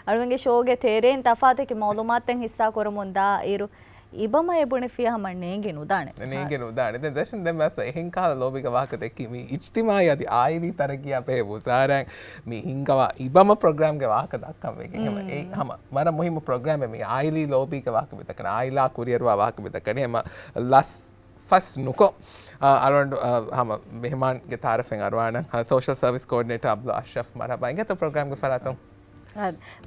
ಅಳುವಂಗೆ ಶೋಗೆ ತೇರೇನ್ ತಫಾತಕ್ಕೆ ಮಾಲೂಮಾತೆನ್ ಹಿಸ್ಸಾ ಕೊರಮುಂದಾ ಇರು ඉබම එබුණ ෆියහමන් නේගෙන උදානේ නේගෙන උදානේ දැන් දර්ශන දැන් මස් එහෙන් කාල ලෝබික වාක දෙකි මේ ඉජ්තිමායි අදි ආයිලි තරකිය අපේ බුසාරන් මේ හින්කව ඉබම ප්‍රෝග්‍රෑම් ගේ වාක දක්කම එකේ හැම ඒ හැම මර මුහිම ප්‍රෝග්‍රෑම් මේ ආයිලි ලෝබික වාක මෙතකන ආයිලා කුරියරුවා වාක මෙතකන හැම ලස් ෆස් නුකෝ අරවන්ඩ හැම මෙහමාන් ගේ තාරෆෙන් අරවාන social service coordinator Abdul අෂරෆ් මරහබා ඉංගත programme ගේ ෆරාතුන්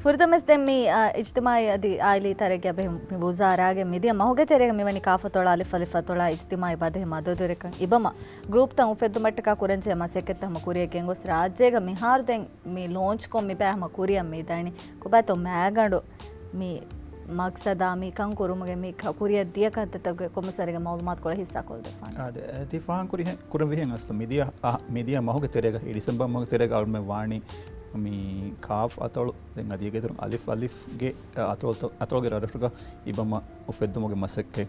ಫುರ್ದಮಸ್ ದೆಮ್ಮಿ ಇಜ್ತಿಮಾಯಿ ಅದಿ ಆಯ್ಲಿ ತರೆಗೆ ಅಬೆ ವಜಾರಾಗೆ ಮಿದಿಯ ಮಹುಗೆ ತೆರೆಗೆ ಮಿವನಿ ಕಾಫತೊಳ ಅಲಿಫ್ ಅಲಿಫತೊಳ ಇಜ್ತಿಮಾಯಿ ಬದೆ ಮದದುರೆಕ ಇಬಮ ಗ್ರೂಪ್ ತ ಉಫೆದ್ದು ಮಟ್ಟಕ ಕುರಂಚೆ ಮಸೆಕೆತ್ತ ಹಮ ಕುರಿಯ ಕೆಂಗೋಸ್ ರಾಜ್ಯಗ ಮಿಹಾರ್ ದೆಂ ಮಿ ಲಾಂಚ್ ಕೊ ಮಿ ಬೆ ಹಮ ಕುರಿಯ ಮಿ ದಣಿ ಕುಬಾತೊ ಮ್ಯಾಗಂಡು ಮಿ ಮಕ್ಸದ ಮಿ ಕಂ ಕುರುಮಗೆ ಮಿ ಕುರಿಯ ದಿಯ ಕತ್ತತಗೆ ಕೊಮಸರಿಗೆ ಮಾಲೂಮಾತ್ ಕೊಳ ಹಿಸ್ಸಾ ಕೊಲ್ ದೆಫಾನ್ ಅದೆ ದಿಫಾನ್ ಕುರಿ ಕುರವಿಹೆಂ ಅಸ್ಲ ಮಿದಿಯ ಮಹುಗೆ ತೆರೆಗೆ ಈ ಡಿಸೆಂಬರ್ ಮಹುಗೆ ತೆರೆಗೆ ಅವ್ರ ಮೆ ವಾಣಿ මේ කාෆ් අතොළු දැන් අදියගේ තුරු අලිෆ්ගේ අතොළගේ රඩටුක ඉබම උෆෙද්දුමගේ මසෙක්කේ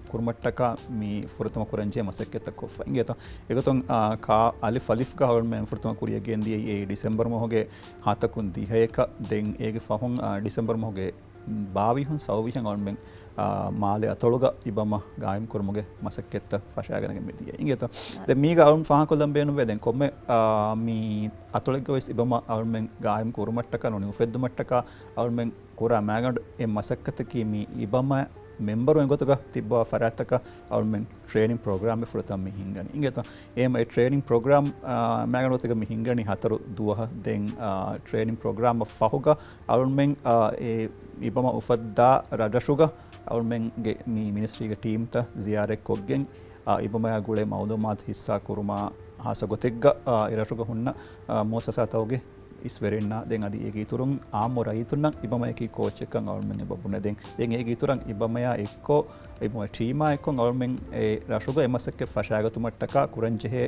කුරුමට්ටක මේ ෆුරතම කුරංජේ මසෙක්කෙත කොෆ ඉංගේත ඒකතොන් කා අලිෆ් ගහවල් මේ ෆුරතම කුරිය ගෙන්දී ඒ ඩිසෙම්බර් මොහගේ හතකුන් දිහයක දෙන් ඒගේ ෆහුන් ඩිසෙම්බර් මොහගේ ಬಾವಿಹುನ್ ಸೌವಿಹಂ ಅವನ್ಮೆಂ ಮಾಲೆ ಅತೊಳುಗ ಇಬಮ ಗಾಯಂ ಕುರ್ಮುಗೆ ಮಸಕ್ಕೆತ್ತ ಫಶಾಗನಗೆ ಮೆದಿಯ ಇಂಗೆತ ದೆ ಮೀಗ ಅವನ್ ಫಾಹ ಕೊಲಂಬೇನು ವೆದೆನ್ ಕೊಮ್ಮೆ ಮೀ ಅತೊಳುಗ ವೈಸ್ ಇಬಮ ಅವನ್ಮೆಂ ಗಾಯಂ ಕುರುಮಟ್ಟಕ ನೋನಿ ಉಫೆದ್ದು ಮಟ್ಟಕ ಅವನ್ಮೆಂ ಕುರ ಮ್ಯಾಗಂಡ್ ಎ ಮಸಕ್ಕತಕಿ ಮೀ ಇಬಮ ಮೆಂಬರ್ ಎಂಗೊತಗ ತಿಬ್ಬ ಫರಾತಕ ಅವನ್ಮೆಂ ಟ್ರೈನಿಂಗ್ ಪ್ರೋಗ್ರಾಮ್ ಫುರತಂ ಮಿ ಹಿಂಗನಿ ಇಂಗೆತ ಏಮ ಎ ಟ್ರೈನಿಂಗ್ ಪ್ರೋಗ್ರಾಮ್ ಮ್ಯಾಗಂಡ್ ಒತಗ ಮಿ ಹಿಂಗನಿ ಹತರು ದುವಹ ದೆನ್ ಟ್ರೈನಿಂಗ್ ಪ್ರೋಗ್ರಾಮ್ ಫಹುಗ ಅವನ್ಮೆಂ ಎ ඉබම උෆද්දා රඩශුග අවුල්මෙන්ගේ මී මිනිස්ට්‍රීගේ ටීම්ත ಜಿಯಾರೆක් කොග්ගෙන් ඉබමයා ගුලේ මෞලුමාත් හිස්සා කුරුමා හාස ගොතෙග්ග ඉරශුග ಹುන්න මෝසසතවගේ ඉස්වෙරෙන්නා දෙන් අදි ඒකී තුරුන් ආමො රයිතුන්නම් ඉබමයකී කෝච් එකන් අවුල්මෙන් බබුන දෙන් ඒකී තුරන් ඉබමයා එක්කෝ ඉබම ටීමා එක්කෝ අවුල්මෙන් ඒ රශුග එමසක්කේ ෆෂාගතු මට්ටක කුරංජෙහෙ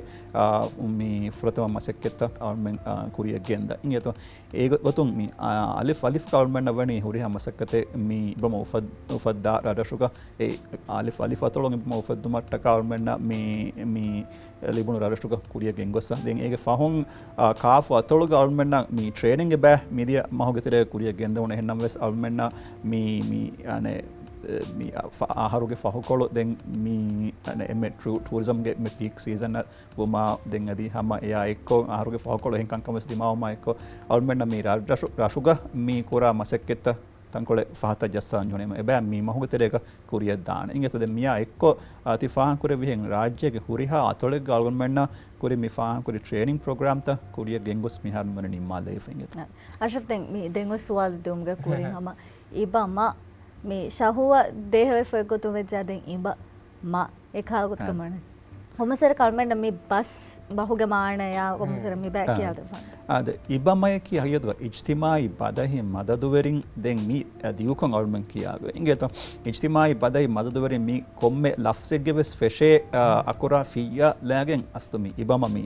මී ෆුරතම මසක්කෙත අවුල්මෙන් කුරිය ගෙන්ද ඉංගේතෝ ඒක වතුන් මී අලිෆ් අවුල්මෙන් නවණි හුරිහ මසක්කතේ මී ඉබම උෆද්දා රශුග ඒ අලිෆ් අතලොන් ඉබම උෆද්දු මට්ටක අවුල්මෙන් මී ලිබුණු රශුග කුරිය ගෙන්ගොස්ස දෙන් ඒගේ ෆහොන් කාෆ් අතලොග අවුල්මෙන් මී ට්‍රේනින්ගේ බෑ මිදිය මහුගෙතර කුරිය ගෙන්ද උන එහෙනම් වෙස් අවුල්මෙන් මී අනේ මී ආහාරුගේ ෆහකොළො දැන් මී අනේ එමෙ ටූරිසම්ගේ මේ පීක් සීසන් වුමා දැන් අදී හැම එයා එක්කෝ ආහාරුගේ ෆහකොළො එහෙන් කම්කමස් දිමාවම එක්කෝ අවුල්මෙන් මී රශුග මී කුරා මසෙක්කෙත තංකොලේ ෆහත ජස්සාන් ජොනේම එබෑ මී මහුගෙතර එක කුරිය දාන ඉංගත දැන් මියා එක්කෝ තිෆාහන් කුරේ විහෙන් රාජ්‍යගේ හුරිහා අතොලේ ගල්ගොන්මෙන්න කුරේ මිෆාහන් කුරේ ට්‍රේනින්ಗ್ ಪ್ರೋಗ್ರಾಮ್ ತ ಕುರಿಯ ಗೆಂಗೊಸ್ ಮಿಹಾರ್ ಮನ ನಿಮ್ಮಾಲೆ ಫೆಂಗೆತ ಅಶಫ್ ದೆನ್ ಮಿ ದೆಂಗೊಸ್ ಸುವಾಲ್ ದುಮ್ಗೆ ಕುರಿ ಹಮ ಇಬಮ ಮಿ ಶಹುವ ದೇಹವೆ ಫೆಗೊತು ವೆಜಾದೆನ್ ಇಬ ಮ ಏಕಾಗುತ್ ಕಮಣ ಹೊಮಸರ ಕಲ್ಮೆಂಡ ಮಿ ಬಸ್ ಬಹುಗೆ ಮಾಣಯ ಹೊಮಸರ ಮಿ ಬ್ಯಾಕ್ ಯಾದ ಅದ ಇಬಮಯ ಕಿ ಹಯದುವ ಇಜ್ತಿಮಾಯಿ ಬದಹಿ ಮದದುವೆರಿನ್ ದೆನ್ ಮಿ ದಿಯುಕೊಂ ಅವಲ್ಮೆನ್ ಕಿಯಾಗ ಇಂಗೆತ ಇಜ್ತಿಮಾಯಿ ಬದಹಿ ಮದದುವೆರಿನ್ ಮಿ ಕೊಮ್ಮೆ ಲಫ್ಸೆಗ್ಗೆ ವೆಸ್ ಫೆಶೆ ಅಕುರಾ ಫಿಯಾ ಲಾಗೆನ್ ಅಸ್ತುಮಿ ಇಬಮ ಮಿ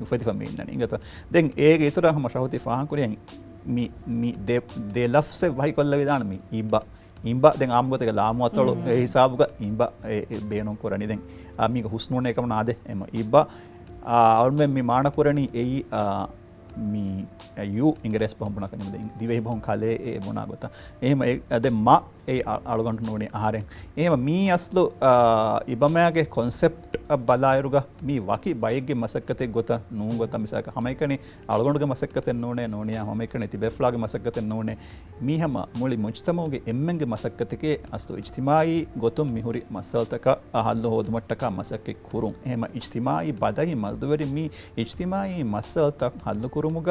ಉಫದಿಫ ಮಿ ನನಿ ಇಂಗೆತ ದೆನ್ ಏಗೆ ಇತರ ಹಮ ಶಹುತಿ ಫಾಹನ್ ಕುರಿಯನ್ ಮಿ ದೆ ಲಫ್ಸೆ ವಹಿ ಕೊಲ್ಲ ವಿಧಾನ ಮಿ ඉම්බ දැන් ආම්ගොතක ලාමු අතළු ඒ හිසාබුක ඉම්බ ඒ බේනොන් කරණි දැන් ආමික හුස්නෝන එකම නාදේ එම ඉබ්බ අවල්මෙන් මි මාන කරණි එයි මි යු ඉංග්‍රීසි පහඹුණ කන්නේ දැන් දිවෙහි බොහොන් කාලේ ඒ මොනා ගොත එහෙම දැන් මා ඒ අලුගන්ට නෝනේ ආහාරෙන් එහෙම මී අස්ලු ඉබමයාගේ concept බලායරුග මී වකි බයිගේ මසක්කතේ ගොත නූ ගොත මිසක හැමයිකනේ අලුගන්ටගේ මසක්කතේ නෝනේ හැමයිකනේ තිබෙෆ්ලාගේ මසක්කතේ නෝනේ මී හැම මුලි මුජ්තමෝගේ එම්මන්ගේ මසක්කතේ අස්තු ඉජ්තිමායි ගොතුම් මිහුරි මසල්තක අහල්ල හොදුමට්ටක මසක්කේ කුරුම් එහෙම ඉජ්තිමායි බදහි මල්දුවරි මී ඉජ්තිමායි මසල්තක් හල්ල කුරුමුග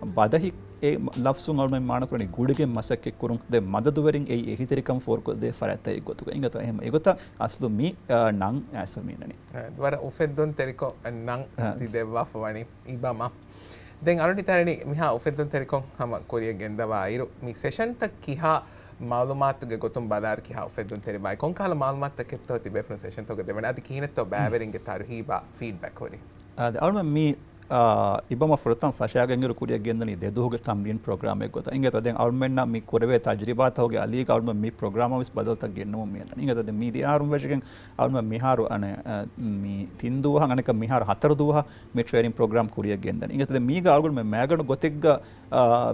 බදහි ඒ ලෆ්සුන් අවල්මෙන් මාන කරණි ගුඩගේ මසක්කේ කුරුම් ද මදදුවරින් ඒ එහිතරිකම් ෆෝර් කො දේ ෆරත්තයි ගොතුක ඉංගත එහෙම ඒගොත අස්ලු මි නං ඇසමිනනි වර උෆෙද්දොන් තෙරිකෝ නං තිදෙවා ෆවණි ඉබම දැන් අරුණිතරණි මිහා උෆෙද්දොන් තෙරිකෝ හම කොරිය ගෙන්දවා ඉරු මි සෙෂන් ත කිහා ಮಾಲೂಮಾತ್ಗೆ ಗೊತ್ತುಂ ಬಲಾರ್ ಕಿ ಹಾವ್ ಫೆದ್ದುನ್ ತೆರಿ ಬಾಯ್ ಕೊಂಕಾಲ ಮಾಲೂಮಾತ್ ಕೆತ್ತೋ ತಿಬೆ ಫ್ರನ್ ಸೆಷನ್ ತೋಗದೆ ವೆನ ಅದಿ ಕೀನೆತ್ತೋ ಬ್ಯಾವೆರಿಂಗೆ ತಾರು ಹೀಬಾ ಫೀಡ್ಬ್ಯಾಕ್ ಹೋರಿ ಅದ ಅವಳ ಮಿ ඉබම ෆෘතම් ෆශාගෙන්ගර කුරිය ගෙන්දනි දෙදුහුගේ තම්රින් ප්‍රෝග්‍රාම් එක ගොත ඉංගත දැන් අවල්මෙන්නා මේ කුරවේ තජරිබාත හොගේ අලී කවල්ම මේ ප්‍රෝග්‍රාම් විස් බදල්ත ගෙන්නම මේ ඉංගත දැන් මේ දියාරුම් වශයෙන් අවල්ම මිහාරු අන මේ තින්දුවහ අනක මිහාර හතර දුවහ මේ ට්‍රේනින් ප්‍රෝග්‍රාම් කුරිය ගෙන්දනි ඉංගත දැන් මේ ගාල්ගොල් මේ මෑගන ගොතෙක්ග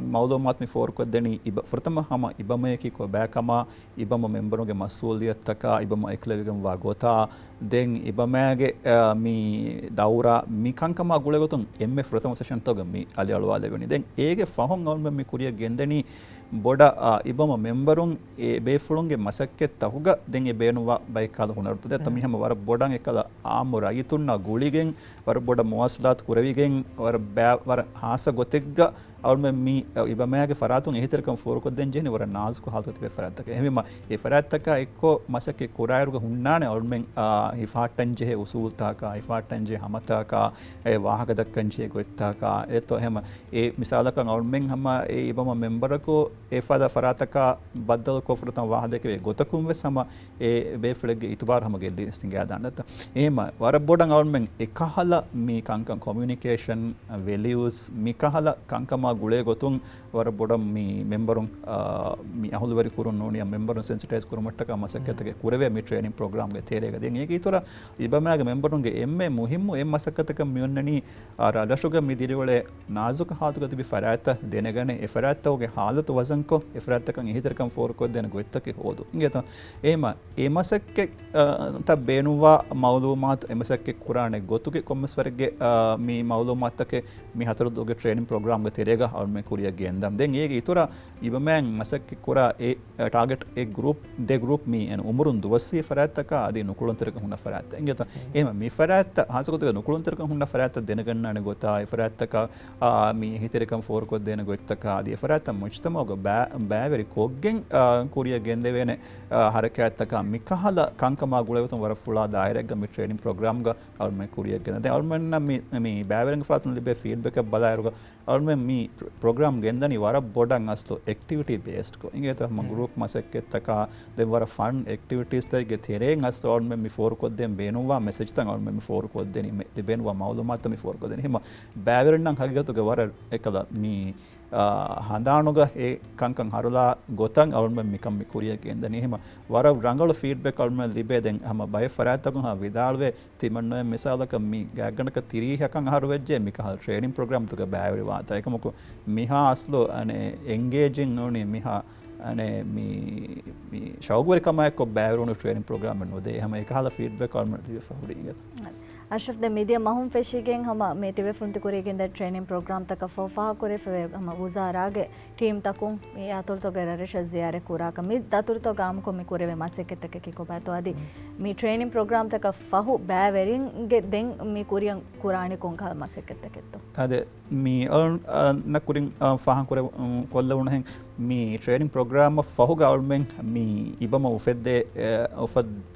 මවලෝමාත් මේ ෆෝර් කොද්දනි ඉබ ෆෘතම හම ඉබමයකි කො බෑකම ඉබම මෙම්බරුගේ මස්සූලියත්තක ඉබම එක්ලවිගම් වා ගොතා දැන් ඉබමෑගේ මේ දවුරා මිකංකම ගුලගොතුන් එම්මේ ෆෘතම සෙෂන් තොග මේ අලි අලුවාල වෙනි දැන් ඒගේ ෆහොන් අවල්ම මේ කුරිය ගෙන්දනි බොඩ ඉබම මෙම්බරුන් ඒ බේෆුළුන්ගේ මසක්කෙත් තහුග දැන් ඒ බේනුවා බයිකාල හුනරුත දැන් මිහම වර බොඩන් එකල ආමුර අයිතුන්නා ගුලිගෙන් වර බොඩ මොස්ලාත් කුරවිගෙන් වර හාස ගොතෙක්ග අවල්ම මේ ඉබමෑගේ ෆරාතුන් එහිතරකම් ෆෝරකොත් දැන් ජෙනි වර නාස්කු හල්තත් වේ ෆරාත්තක එහෙම ඒ ෆරාත්තක එක්කෝ මසක්කේ කුරායරුග හුන්නානේ අවල්මෙන් හිෆාට්ටන් ජෙහෙ උසූල්තාකා හිෆාට්ටන් ජෙ හමතාකා ඒ වාහක දක්කන් ජෙ ගොත්තාකා ඒතෝ එහෙම ඒ මිසාලකන් අවල්මෙන් හම ඒ ඉබම මෙම්බරකෝ ඒ ෆද ෆරාත්තක බද්දල් කොෆරතන් වාහදකේ ගොතකුම් වෙස් හම ඒ බේෆලගේ ඉතුබාර හම ගෙල්ලි සිංගා දාන්නත එහෙම වර බොඩන් අවල්මෙන් එකහල මේ කංකම් කොමියුනිකේෂන් වැලියුස් මිකහල කංකම ගුලේ ගොතුන් වර බොඩ මේ මෙම්බරුන් මේ අහුලවරි කුරුන් නෝනිය මෙම්බරුන් සෙන්සිටයිස් කුරුමට්ටක මසක්කතගේ කුරවේ මේ ට්‍රේනින් ප්‍රෝග්‍රෑම් ගේ තේරේග දෙන් ඒක ඊතර ඉබමෑගේ මෙම්බරුන්ගේ එම්මේ මුහිම්මු එම් මසක්කතක මියොන්නනි රාජශුග මිදිරිවලේ නාසුක හාතුක තිබි ෆරාත දෙනගන ඒ ෆරාතෝගේ හාලතු වසන්කෝ ඒ ෆරාතකන් එහිතරකම් ෆෝරකෝ දෙන ගොත්තක හොදු ඉංගත එහෙම ඒ මසක්කේ ත බේනුවා මවලුමාත් එමසක්කේ කුරානේ ගොතුගේ කොම්මස්වරගේ මේ මවලුමාත්තකේ මේ හතර දුගේ ට්‍රේනින් ප්‍රෝග්‍රෑම් ගේ තේරේග අවල්මේ කුරිය ගෙන්දම් දැන් ඒගේ ඊතර ඉබමෑන් මසක්කේ කුරා ඒ ටාගට් ඒ ගෲප් දෙ ගෲප් මේ එන උමරුන් දුවස්සේ ෆරාතක ආදී නුකුලන්තරක ಹುಣ್ಣ ಫರಾತ್ ಇಂಗತ ಏಮ ಮಿ ಫರಾತ್ ಹಾಸಕೊತ ನುಕುಳಂತರಕ ಹುಣ್ಣ ಫರಾತ್ ದೆನಗಣ್ಣಾನೆ ಗೊತ್ತಾ ಈ ಫರಾತ್ತಕ ಮಿ ಹಿತರಿಕಂ ಫೋರ್ ಕೊದ್ದೇನೆ ಗೊತ್ತಕ ಆದಿ ಫರಾತ್ ಮುಜ್ತಮೋಗ ಬ್ಯಾವೆರಿ ಕೊಗ್ಗೆಂ ಕುರಿಯ ಗೆಂದೆವೇನೆ ಹರಕಾತ್ತಕ ಮಿಕಹಲ ಕಂಕಮ ಗುಳೆವತಂ ವರ ಫುಳಾ ದಾಯರೆಗ್ಗ ಮಿ ಟ್ರೈನಿಂಗ್ ಪ್ರೋಗ್ರಾಮ್ ಗ ಅವ್ರ ಮೆ ಕುರಿಯ ಗೆಂದೆ ಅವ್ರ ಮನ್ನ ಮಿ ಬ್ಯಾವೆರಿಂಗ್ ಫರಾತ್ ಲಿಬೆ ಫೀಡ್ಬ್ಯಾಕ್ ಬಲಾಯರುಗ ಅವ್ರ ಮೆ ಮಿ ಪ್ರೋಗ್ರಾಮ್ ಗೆಂದನಿ ವರ ಬೋಡಂಗ್ ಅಸ್ತು ಆಕ್ಟಿವಿಟಿ ಬೇಸ್ಡ್ ಕೊ ಇಂಗೆ ತ ಮ ಗ್ರೂಪ್ ಮಸಕ್ಕೆತ್ತಕ ದೆ ವರ ಫನ್ ಆಕ್ಟಿವಿಟೀಸ್ ತಗೆ ಥೆರೆಂಗ್ ಅಸ್ತು ಅವ್ರ ಮೆ ಮಿ ಫೋರ್ ಕೊದ್ದೇಂ ಬೇನುವಾ ಮೆಸೇಜ್ ತಂ ಅವ್ರ ಮೆ ಮಿ ಫೋರ್ ಕೊದ್ದೇನಿ ದೆ ಬೇನುವಾ ಮಾಲೂಮಾತ್ ಮಿ ಫೋರ್ ಕೊದ್ದೇನಿ ಹಿಮ ಬ್ಯಾವೆರಿಂಗ್ ನಂಗ್ ಹಗಿಗತುಗೆ ವರ එකල ಮಿ හඳානුග ඒ කංකං හරුලා ගොතන් අවුල්ම මිකම් මිකුරිය ගෙන්ද නිහිම වර රංගල ෆීඩ්බැක් අවුල්ම ලිබේ දැන් හැම බය ෆරාත්තකුන් හා විදාල්වේ තිමන්නොය මිසාලක මි ගෑගණක 30කන් හරු වෙජ්ජේ මිකහල් ට්‍රේනින් ප්‍රෝග්‍රෑම් තුක බෑවරි වාත එකමක මිහා අස්ලෝ අනේ එන්ගේජින් නෝනේ මිහා අනේ මි ශෞගවරි කමයක් කො බෑවරුණු ට්‍රේනින් ප්‍රෝග්‍රෑම් නෝදේ හැම එකහල ෆීඩ්බැක් අවුල්ම ලිබේ ෆහුඩි ඉගත अशरफ द मीडिया महूम फेशिगें हम मेतिवे फुंति कुरेगें द ट्रेनिंग प्रोग्राम तक फोफा कुरे फे हम वजारागे टीम तकु मे आतुर तो गररे शजियारे कुरा कमी दातुर तो गाम को मे कुरे वे मासे के तक की को बातो आदि मी ट्रेनिंग प्रोग्राम तक फहु बैवेरिंग गे दें मी कुरियं कुरानी कोंखा मासे के तक तो अदे मी न कुरिंग फहा कुरे कोल्ल उनहें मी ट्रेनिंग प्रोग्राम फहु गवर्नमेंट मी इबम उफेदे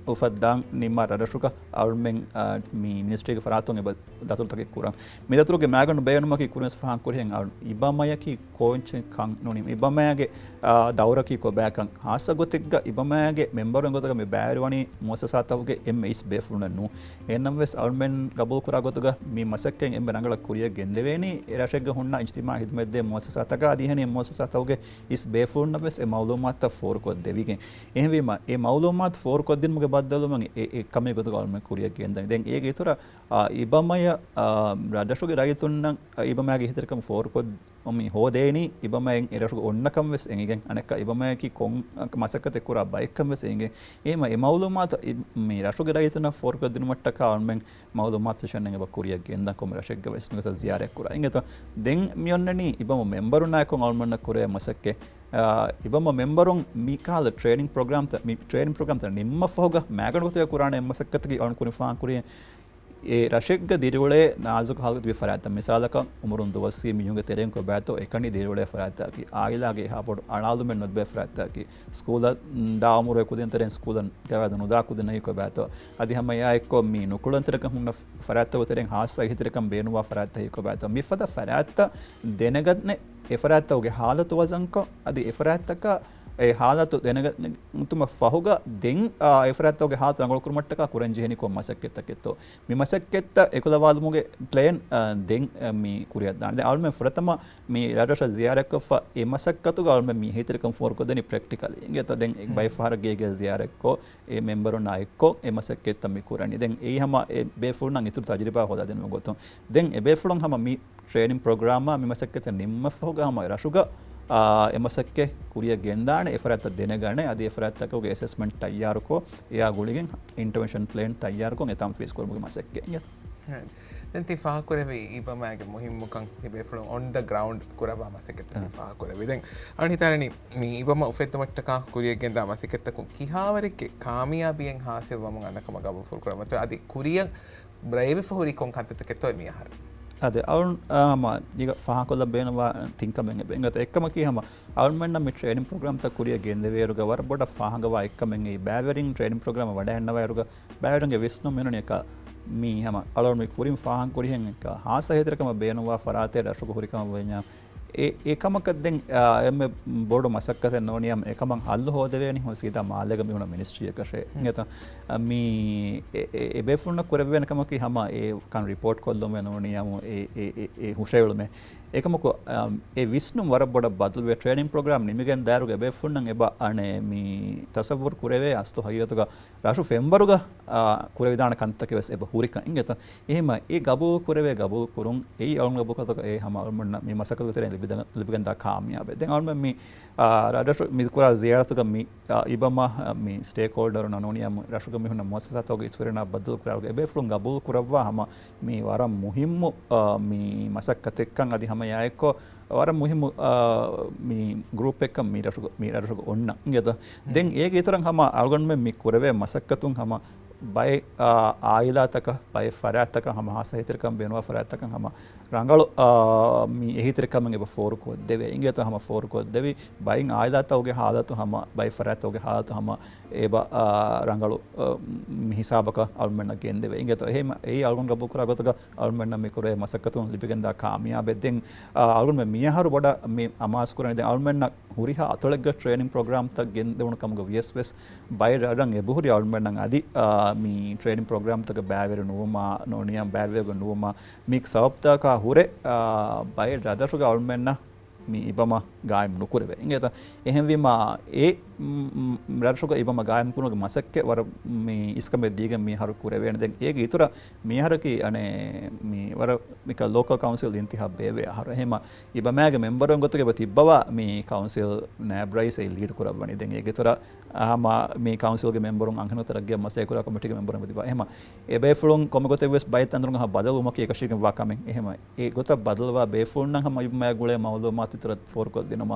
उफद्दांग निमा रदशुका गवर्नमेंट मी मिनिस्ट्री के फरातों के दातुर तक कुरा मी दातुर के मैगन बेयन की कुरस फहा कुरें इबमय की कोंच खंग नोनी इबमय के दौर की को बैकं हास गोतिग इबमय के मेंबर गोतग मे बैरवानी मोससातवगे एमएस बेफुननु एनमवेस गवर्नमेंट गबुल कुरा गोतग मी मसक्के एम रंगल कुरिय ಗೆಂದೆವೇನಿ ಇರಾಶೆಗ್ ಹುಣ್ಣ ಇಜ್ತಿಮಾ ಹಿದ್ಮೆದ್ದೆ ಮೊಸಸಾತಗ ಅದಿಹನೆ ಮೊಸಸಾತವಗೆ ಇಸ್ ಬೇಫುನ್ನವೆಸ್ ಎ ಮೌಲೂಮಾತ್ ಫೋರ್ ಕೊದ್ದೆವಿಗೆ එහෙම ඒ මෞලූමාත් ෆෝර් කොද්දින් මුගේ බද්දලු මගේ ඒ කමේ ගොත ගවර්න්මන්ට් කුරිය ගෙන්දන දැන් ඒක ඒතර ඉබමය රාජශෝගේ රාජතුන්න ඉබමයාගේ හිතරකම ෆෝර් කොත් ඔමි හෝදේනි ඉබමයෙන් ඉරශෝගේ ඔන්නකම් වෙස් එංගෙන් අනක ඉබමයකි කොන් මසකතේ කුරා බයිකම් වෙස් එංගෙන් එහෙම ඒ මෞලූමාත් මේ රාජශෝගේ රාජතුන්න ෆෝර් කොද්දින් මට්ටක ගවර්න්මන්ට් මෞලූමාත් ෂෙන් එක කුරිය ගෙන්දන කොම රාජශෝග වෙස් නිකත ziyaret kura ingeto den miyonnani ibama memberun nakon almanna kure masakke ibama memberun mi kala training program ta mi training program ta nimma foga magan gote kurane masakkatgi on kuni fa kuriye ඒ රශෙක්ග දිරිවලේ නාසුක හල්ග තිබි ෆරාත මිසාලක උමරුන් දවස්සී මියුගේ තෙරෙන් කො බෑතෝ එකනි දිරිවලේ ෆරාතකි ආයිලාගේ හාපොඩ අනාලු මෙන් නොත් බෑ ෆරාතකි school දාමුරේ කුදෙන් තරෙන් ස්කූලන් ගවද නුදා කුදෙන් නයි කො බෑතෝ අදි හැම යා එක්ක මි නුකුලන්තරක හුන්න ෆරාතව තෙරෙන් හාස්සයි හිතරකම් බේනුවා ෆරාත හයි කො බෑතෝ මි ෆද ෆරාත දෙනගත්නේ ඒ ෆරාතවගේ حالت වසන්ක අදි ඒ ෆරාතක ඒ ಹಾಲತು දෙනග තුම ෆහුග දෙන් එෆරැත්තෝගේ ಹಾಲತು ರಂಗಳು ಕುರುಮಟ್ಟಕ ಕುರಂಜಿ ಹೆನಿ ಕೊಮ್ಮ ಸಕ್ಕೆತ್ತಕ್ಕೆತ್ತೋ ಮಿ ಮಸಕ್ಕೆತ್ತ ಎಕುಲವಾಲುಮುಗೆ ಪ್ಲೇನ್ ದೆನ್ ಮಿ ಕುರಿಯದ್ದಾನೆ ಅವಳ್ಮೆ ಫುರತಮ ಮಿ ರಾಡಶ ಜಿಯಾರಕ್ಕಫ ಎ ಮಸಕ್ಕತುಗ ಅವಳ್ಮೆ ಮಿ ಹೇತಿರಕಂ ಫೋರ್ ಕೊದನಿ ಪ್ರಾಕ್ಟಿಕಲಿ ಇಂಗೆತ ದೆನ್ ಬೈ ಫಾರ ಗೆಗೆ ಜಿಯಾರಕ್ಕೋ ಎ ಮೆಂಬರು ನಾಯಕ್ಕೋ ಎ ಮಸಕ್ಕೆತ್ತ ಮಿ ಕುರನಿ ದೆನ್ ಎ ಹಮ ಎ ಬೇಫುಲ್ ನಂಗ್ ಇತುರು ತಜರಿಬಾ ಹೋದ ದೆನ್ ಗೊತ್ತು ದೆನ್ ಎ ಬೇಫುಲ್ ಹಮ ಮಿ ಟ್ರೈನಿಂಗ್ ಪ್ರೋಗ್ರಾಮ ಮಿ ಮಸಕ್ಕೆತ್ತ ನಿಮ್ಮ ಫಹುಗ ಹಮ ರಶುಗ එමසක්කේ කුරිය ගෙන්දාන එෆරැත්ත දෙනගන අද එෆරැත්තකගේ ඇසස්මන්ට් තයාරුකෝ එයා ගුලිගෙන් ඉන්ටර්වෙන්ෂන් ප්ලේන් තයාරුකෝ එතම් ෆේස් කරමුගේ මසක්කේ දැන් තිෆා කරවේ ඉබමගේ මුහිම්මුකන් තිබේෆලොන් ඔන් ද ග්‍රවුන්ඩ් කුරබා මසකෙත තිෆා කරවේ දැන් අනිතරනි මේ ඉබම උෆෙත්තමට්ටක කුරිය ගෙන්දා මසකෙත්තකු කිහාවරෙක්ගේ කාමියාබියෙන් හාසෙව වමු අනකම ගබ ෆුල් කරමත අද කුරිය බ්‍රේවි ෆහුරි කොන් කත්තකෙතෝ මියහර ಅದೇ ಅವ್ನು ಈಗ ಫಹಾಕೊಲ್ಲ ಬೇನವ ತಿಂಕಮೆಂಗೆ ಬೆಂಗತ ಎಕ್ಕಮಕಿ ಹಮ ಅವ್ಮೆನ್ನ ಮಿ ಟ್ರೈನಿಂಗ್ ಪ್ರೋಗ್ರಾಮ್ ತ ಕುರಿಯ ಗೆಂದವೇರುಗ ವರ ಬೊಡ ಫಹಾಗವ ಎಕ್ಕಮೆಂಗೆ ಈ ಬ್ಯಾವರಿಂಗ್ ಟ್ರೈನಿಂಗ್ ಪ್ರೋಗ್ರಾಮ್ ವಡ ಹೆಣ್ಣವರುಗ ಬ್ಯಾವರಿಂಗೆ ವಿಷ್ಣು ಮೆನುನಿಕ ಮೀ ಹಮ ಅಳೋರ್ ಮಿ ಕುರಿಂ ಫಹಾಂ ಕುರಿ ಹೆಂಗ ಹಾಸ ಹೆದ್ರಕಮ ಬೇನವ ಫರಾತೆ ರಶುಗ ಹುರಿಕಮ ವೆ냐 ඒකමකදෙන් එම බොඩ මසක්කත නොනියම් එකමං අල්ලු හෝදවේනි හො සීතා මාලග මිහුණ මිනිස්ට්‍රිය කෂේ එත මී එබෙෆුන්න කරවෙනකමකි හම ඒ කන් රිපෝට් කොල්ලොම නොනියම ඒ හුෂයවලුම ඒකමකෝ ඒ විස්නු වර බොඩ බදල්වේ ට්‍රේනින් ප්‍රෝග්‍රම් නිමිගෙන් දාරුග එබෙෆුන්නන් එබ අනේ මී තසවුර් කුරවේ අස්තු හයතුග රාශු ෆෙම්බරුග කුරවිධාන කන්තක වෙස් එබ හුරික ඉංගත එහෙම ඒ ගබෝ කුරවේ ගබෝ කුරුන් ඒ අලුන් ගබකතක ඒ හම අල්මන්න මේ මසකල තරේ ලිබිගන්දා කාමියාබ දැන් අල්ම මේ රාඩෂ මිකුරා ziyaratක මේ ඉබම මේ ස්ටේක් හෝල්ඩර් නනෝනියම් රාශුග මිහුන මොසසතෝග ඉස්වරනා බදල් කුරාග එබෙෆුන් ගබෝ කුරවා හම මේ වර මුහිම්මු මේ මසක්කතෙක්කන් අදි හම යායකෝ වර මුහිම මේ ගෲප් එක මීරසුක ඔන්න ඉගත දැන් ඒක විතරක් හම අල්ගොන්ම මේ කුරවේ මසක්කතුන් හම බය ආයිලාතක බය ෆරාතක හම හසහිතරකම් බේනවා ෆරාතකම් හම ರಂಗಳು ಮೀ ಎಹಿತಿರಕಮಂಗೆ ಬ ಫೋರ್ ಕೋ ದೇವೆ ಇಂಗೆ ತ ಹಮ ಫೋರ್ ಕೋ ದೇವಿ ಬೈಂಗ್ ಆಯ್ದಾತ ಹೋಗೆ ಹಾದತು ಹಮ ಬೈ ಫರಾತ ಹೋಗೆ ಹಾದತು ಹಮ ಏಬ ರಂಗಳು ಹಿಸಾಬಕ ಅಲ್ಮೆನ್ನ ಗೆಂದೆವೆ ಇಂಗೆ ತ ಹೇಮ ಏ ಅಲ್ಗೊಂಡ ಬುಕರ ಗೊತಗ ಅಲ್ಮೆನ್ನ ಮಿ ಕುರೆ ಮಸಕತು ಲಿಪಿಗೆಂದ ಕಾಮಿಯಾ ಬೆದ್ದೆಂ ಅಲ್ಗೊಂಡ ಮಿಯಹರು ಬಡ ಮಿ ಅಮಾಸ್ ಕುರನೆ ಅಲ್ಮೆನ್ನ ಹುರಿಹ ಅತೊಳಗ ಟ್ರೈನಿಂಗ್ ಪ್ರೋಗ್ರಾಮ್ ತ ಗೆಂದೆವಣ ಕಮಗ ವಿಎಸ್ಎಸ್ ಬೈ ರಡಂಗ್ ಎಬುಹುರಿ ಅಲ್ಮೆನ್ನ ಅದಿ ಮಿ ಟ್ರೈನಿಂಗ್ ಪ್ರೋಗ್ರಾಮ್ ತಗ ಬ್ಯಾವೆರು ನುವಮ ನೋನಿಯಂ ಬ್ಯಾವೆಗ ನುವಮ ಮಿಕ್ ಸಬಬ್ತಕ ಹುರೆ ಬೈ ರದಸುಗ ಅಲ್ಮೆನ್ನ ಮಿ ಇಬಮ ಗಾಯಂ ನುಕುರೆವೆ ಇಂಗೆತ ಎಹೆಂವಿಮ ಎ ರದಸುಗ ಇಬಮ ಗಾಯಂ ಕುನುಗ ಮಸಕ್ಕೆ ವರ ಮಿ ಇಸ್ಕಮೆ ದೀಗ ಮಿ ಹರು ಕುರೆವೆ ದೆನ್ ಏಗೆ ಇತುರ ಮಿ ಹರಕಿ ಅನೆ ಮಿ ವರ ಮಿಕ ಲೋಕಲ್ ಕೌನ್ಸಿಲ್ ಇಂತಿಹ ಬೇವೆ ಹರ ಹೆಮ ಇಬಮಗೆ ಮೆಂಬರ್ ಗೊತ್ತಗೆ ಬತಿಬ್ಬವ ಮಿ ಕೌನ್ಸಿಲ್ ನ್ಯಾಬ್ರೈಸ್ ಎ ಲೀಡ್ ಕುರಬನಿ ದೆನ್ ಏಗೆ ಇತುರ ಆಮ ಮಿ ಕೌನ್ಸಿಲ್ ಗೆ ಮೆಂಬರ್ ಅಂಗನ ತರಗೆ ಮಸೆ ಕುರ ಕಮಿಟಿ ಗೆ ಮೆಂಬರ್ ಬತಿಬ ಹೆಮ ಎ ಬೇಫುಳುಂ ಕೊಮ ಗೊತ್ತೆ ವೆಸ್ ಬೈ ತಂದ್ರುಂಗ ಬದಲು ಮಕಿ ಏಕಶಿಗೆ ವಾಕಮೆ ಹೆಮ ಎ ಗೊತ್ತ ಬದಲವಾ ಬೇಫುಳುಂ ನಂ ಹಮ ಇಬಮ ಗುಳೆ ಮೌಲು ಮಾತಿತರ ಫೋರ್ ಕೊ ದಿನಮ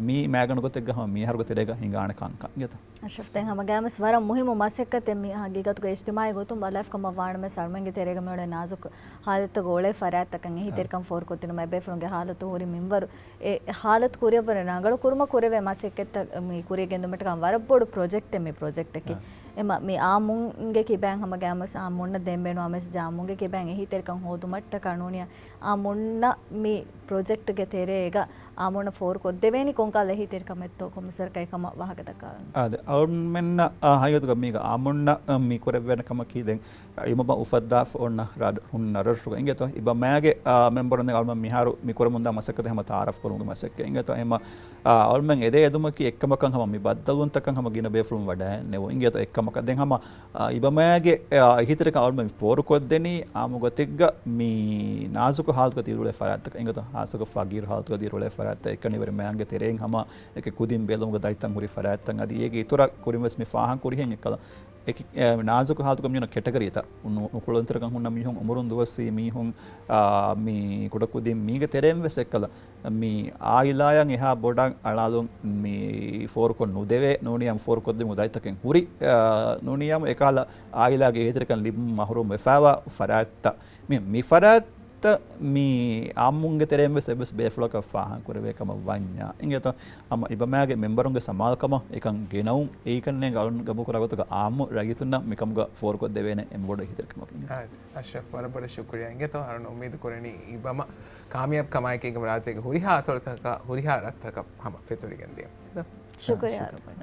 ಮಿ ಮ್ಯಾಗನ ಗೊತ್ತೆ ಗ ಮಿ ಹರ್ ಗೊತ್ತೆ ಗ ಹಿಂಗಾಣ ಕಾಂಕ ಗೆತ ಅಶಫ್ ತೆಂ ಹಮ ಗಾಮಸ್ ವರ ಮುಹಿಮ ಮಸೆಕ್ಕತೆ ಮಿ ಹಾಗೆ ಗತುಗ ಇಜ್ತಿಮಾಯಿ ಗೊತ್ತು ಬಲಫ್ ಕಮ ವಾಣ ಮೆ ಸರ್ಮಂಗೆ ತೆರೆಗ ಮೇಡೆ ನಾಜುಕ್ ಹಾಲತ್ ಗೋಳೆ ಫರಾತ್ ತಕಂ ಹಿ ತೆರ್ಕಂ ಫೋರ್ ಕೊ ದಿನ ಮೆ ಬೇಫುಳುಂ ಗೆ ಹಾಲತ್ ಹೋರಿ ಮಿಂವರು ಎ ಹಾಲತ್ ಕುರಿಯವರ ನಗಳು ಕುರ್ಮ ಕುರೆವೆ ಮಸೆಕ್ಕೆತ್ತ ಮಿ ಕುರಿಗೆ ಎಂದು ಮಟಕ ವರಬೋಡು ಪ್ರಾಜೆಕ್ಟ್ ಮಿ ಪ್ರಾಜೆಕ್ಟ್ ಕಿ එම මේ ආමුන්ගේ කිබෑන් හම ගෑමස් ආමුන්න දෙම්බෙනවා මෙස් ජාමුන්ගේ කිබෑන් එහි තෙරකම් හෝදු මට්ට කණුනිය ආමුන්න මේ ප්‍රොජෙක්ට් ගේ තෙරේග ආමුන්න ෆෝර් කො දෙවෙනි කොන්කල් එහි තෙරකම් එත්තෝ කොමසර් කයිකම වහගතක අද අවුන්මෙන්න හයතුක මේක ආමුන්න මි කොරවෙන කම කීදෙන් ඉමබ උෆද්දාෆ් ඔන්න රාඩ හුන් නරසුක ඉංගතෝ ඉබ මෑගේ මෙම්බර් නේ අල්ම මිහාරු මි කොරමුන්දා මසකත හැම තාරෆ් කරුන්ගේ මසක ඉංගතෝ එම අල්මෙන් එදේ එදුමකි එක්කමකන් හම මි බද්දලුන් තකන් හම ගින බේෆ්ලුම් වඩා නෙව ඉංගතෝ එක්කම දැන් හම ඉබමෑගේ හිතරක අවල්ම ෆෝරු කොද්දෙනි ආමුගතිග්ග මී නාසුක ಹಾಲ್ಕ ತಿರುಳೆ ಫರಾತ್ ಇಂಗತ ಹಾಸಕ ಫಗೀರ್ ಹಾಲ್ಕ ತಿರುಳೆ ಫರಾತ್ ಎಕನಿವರ ಮ್ಯಾಂಗೆ ತೆರೆಂ ಹಮ ಎಕೆ ಕುದಿಂ ಬೆಲುಂಗ ದೈತಂ ಹುರಿ ಫರಾತ್ ಅಂಗದಿ ಏಗೆ ಇತುರ ಕುರಿಮಸ್ ಮಿ ಫಾಹಂ ಕುರಿ ಹೆಂ ಎಕಲ ಎಕೆ ನಾಜುಕ ಹಾಲ್ಕ ಮಿನ ಕೆಟಗರಿತ ಉಕುಳಂತರ ಕಂ ಹುನ್ನ ಮಿಹುಂ ಉಮರುನ್ ದುವಸಿ ಮಿಹುಂ ಮಿ ಕುಡ ಕುದಿಂ ಮೀಗೆ ತೆರೆಂ ವೆಸ್ ಎಕಲ ಮಿ ಆಯಿಲಾಯಂ ಎಹಾ ಬೊಡಂ ಅಳಾಲುಂ ಮಿ ಫೋರ್ ಕೊ ನುದೆವೆ ನೋನಿಯಂ ಫೋರ್ ಕೊದ್ದಿ ಮುದೈತಕೆಂ ಹುರಿ ನೋನಿಯಂ ಎಕಾಲ ಆಯಿಲಾಗೆ ಹೆತರಕನ್ ಲಿಬ್ ಮಹರು ಮೆಫಾವಾ ಫರಾತ್ ಮಿ ಫರಾತ್ ಮೀ ಆಮುಂಗೆ ತೆರೆಂಬೆ ಸೆಬಸ್ ಬೇಫ್ಲಕ ಫಾಹ ಕುರಬೇಕಮ ವನ್ಯ ಇಂಗೆತ ಅಮ ಇಬಮ್ಯಾಗೆ ಮೆಂಬರುಂಗೆ ಸಮಾಲ್ಕಮ ಏಕಂ ಗೆನೌ ಏಕನ್ನೆ ಗಲನ್ ಗಬು ಕುರಗತಕ ಆಮು ರಗಿತುನ್ನ ಮಿಕಮ್ಗ ಫೋರ್ ಕೊ ದೇವೇನೆ ಎಂಬೋಡ ಹಿತರ್ಕಮ ಅಶ್ರಫ್ ವರಬಡ ಶುಕ್ರಿಯಾ ಇಂಗೆತ ಹರಣ ಉಮ್ಮೀದ್ ಕೊರೆನಿ ಇಬಮ ಕಾಮಯಾಬ್ ಕಮಾಯಕೆ ಗಮ ರಾಜೆಗೆ ಹುರಿಹಾ ತೋಳತಕ ಹುರಿಹಾ ರತ್ತಕ ಹಮ ಫೆತುರಿಗೆಂದಿಯ ಶುಕ್ರಿಯಾ ಅರುಮಣ್ಣ